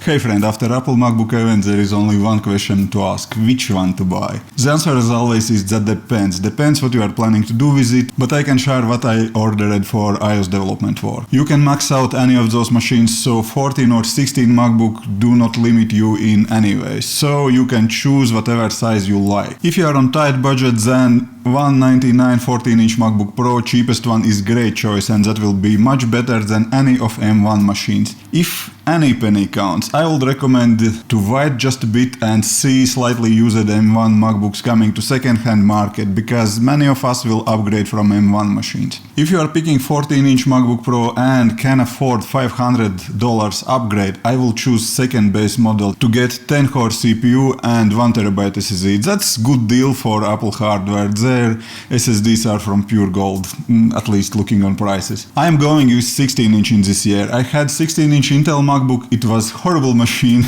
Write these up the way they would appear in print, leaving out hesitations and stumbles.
Hey friend, after Apple MacBook event there is only one question to ask, which one to buy? The answer as always is that depends what you are planning to do with it, but I can share what I ordered for iOS development work. You can max out any of those machines, so 14 or 16 MacBook do not limit you in any way, so you can choose whatever size you like. If you are on tight budget, then 199 14-inch MacBook Pro, cheapest one, is great choice, and that will be much better than any of M1 machines. If any penny counts, I would recommend to wait just a bit and see slightly used M1 MacBooks coming to second-hand market, because many of us will upgrade from M1 machines. If you are picking 14-inch MacBook Pro and can afford $500 upgrade, I will choose second base model to get 10-core CPU and 1TB SSD. That's good deal for Apple hardware. Their SSDs are from pure gold, at least looking on prices. I am going with 16-inch in this year. I had 16-inch Intel MacBook. It was horrible machine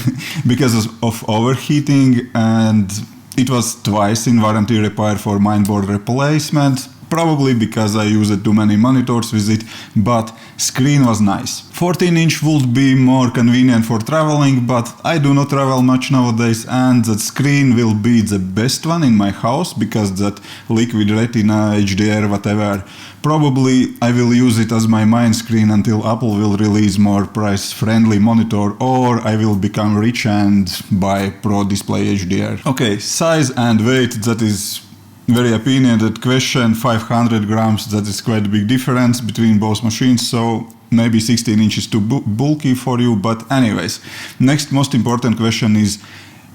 because of overheating, and it was twice in warranty repair for mainboard replacement. Probably because I used too many monitors with it, but screen was nice. 14-inch would be more convenient for traveling, but I do not travel much nowadays, and that screen will be the best one in my house because that Liquid Retina, HDR, whatever. Probably I will use it as my main screen until Apple will release more price-friendly monitor, or I will become rich and buy Pro Display HDR. Okay, size and weight, that is very opinionated question. 500 grams, that is quite a big difference between both machines, so maybe 16 inches too bulky for you, but anyways. Next most important question is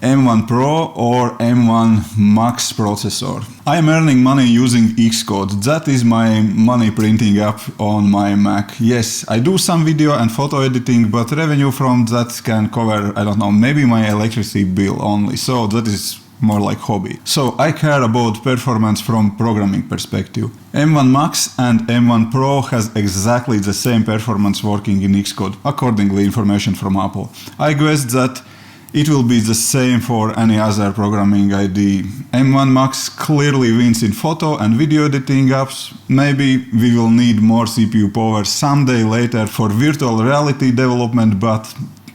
M1 Pro or M1 Max processor. I am earning money using Xcode. That is my money printing app on my Mac. Yes, I do some video and photo editing, but revenue from that can cover, I don't know, maybe my electricity bill only, so that is more like hobby. So I care about performance from programming perspective. M1 Max and M1 Pro has exactly the same performance working in Xcode, accordingly information from Apple. I guess that it will be the same for any other programming IDE. M1 Max clearly wins in photo and video editing apps. Maybe we will need more CPU power someday later for virtual reality development, but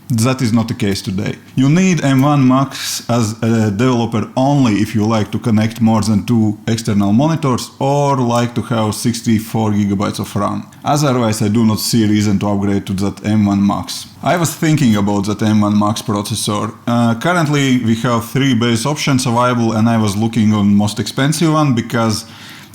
that is not the case today. You need M1 Max as a developer only if you like to connect more than 2 external monitors or like to have 64 GB of RAM. Otherwise, I do not see reason to upgrade to that M1 Max. I was thinking about that M1 Max processor. Currently, we have 3 base options available, and I was looking on most expensive one because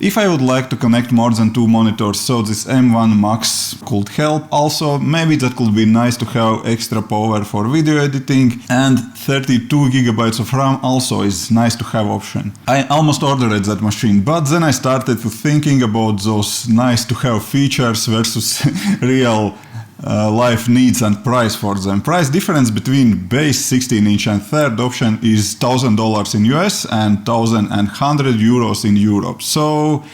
if I would like to connect more than 2 monitors, so this M1 Max could help. Also, maybe that could be nice to have extra power for video editing, and 32 GB of RAM also is nice to have option. I almost ordered that machine, but then I started to thinking about those nice to have features versus real life needs and price for them. Price difference between base 16-inch and third option is $1,000 in US and 1,100 euros in Europe. So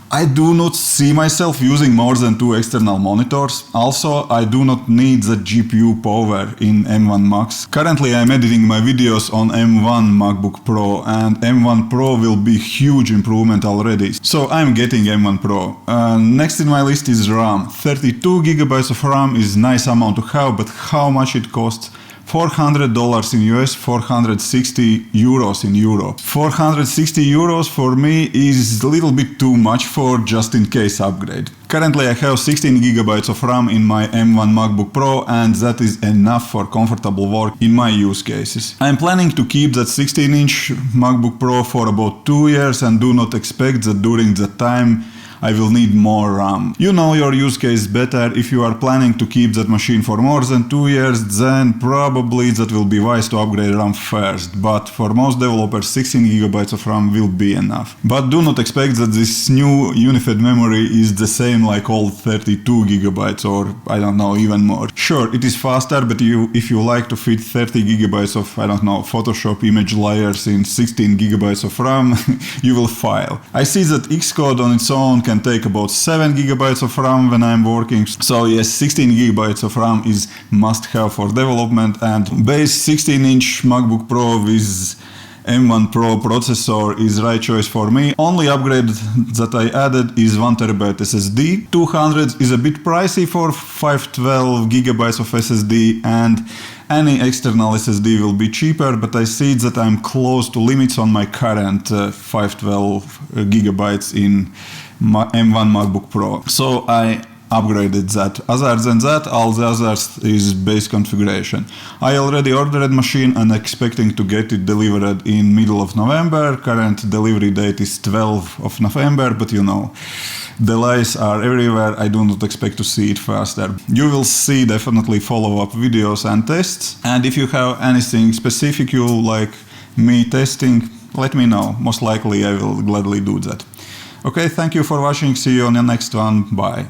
I do not see myself using more than 2 external monitors. Also, I do not need the GPU power in M1 Max. Currently, I am editing my videos on M1 MacBook Pro, and M1 Pro will be huge improvement already. So I'm getting M1 Pro. Next in my list is RAM. 32 GB of RAM is nice amount to have, but how much it costs? $400 in US, 460 euros in Europe. 460 euros for me is a little bit too much for just in case upgrade. Currently I have 16 GB of RAM in my M1 MacBook Pro, and that is enough for comfortable work in my use cases. I am planning to keep that 16-inch MacBook Pro for about 2 years and do not expect that during that time I will need more RAM. You know your use case better. If you are planning to keep that machine for more than 2 years, then probably that will be wise to upgrade RAM first. But for most developers, 16 GB of RAM will be enough. But do not expect that this new unified memory is the same like old 32 GB or I don't know, even more. Sure, it is faster, but if you like to fit 30 GB of, I don't know, Photoshop image layers in 16 GB of RAM, you will fail. I see that Xcode on its own can take about 7 GB of RAM when I'm working. So yes, 16 GB of RAM is must have for development, and base 16-inch MacBook Pro with M1 Pro processor is right choice for me. Only upgrade that I added is 1TB SSD. 200 is a bit pricey for 512 GB of SSD, and Any external SSD will be cheaper, but I see that I'm close to limits on my current 512 gigabytes in M1 MacBook Pro. So I upgraded that. Other than that, all the others is base configuration. I already ordered machine and expecting to get it delivered in middle of November. Current delivery date is 12th of November, but you know, delays are everywhere. I do not expect to see it faster. You will see definitely follow-up videos and tests. And if you have anything specific you like me testing, let me know. Most likely I will gladly do that. Okay, thank you for watching. See you on the next one. Bye.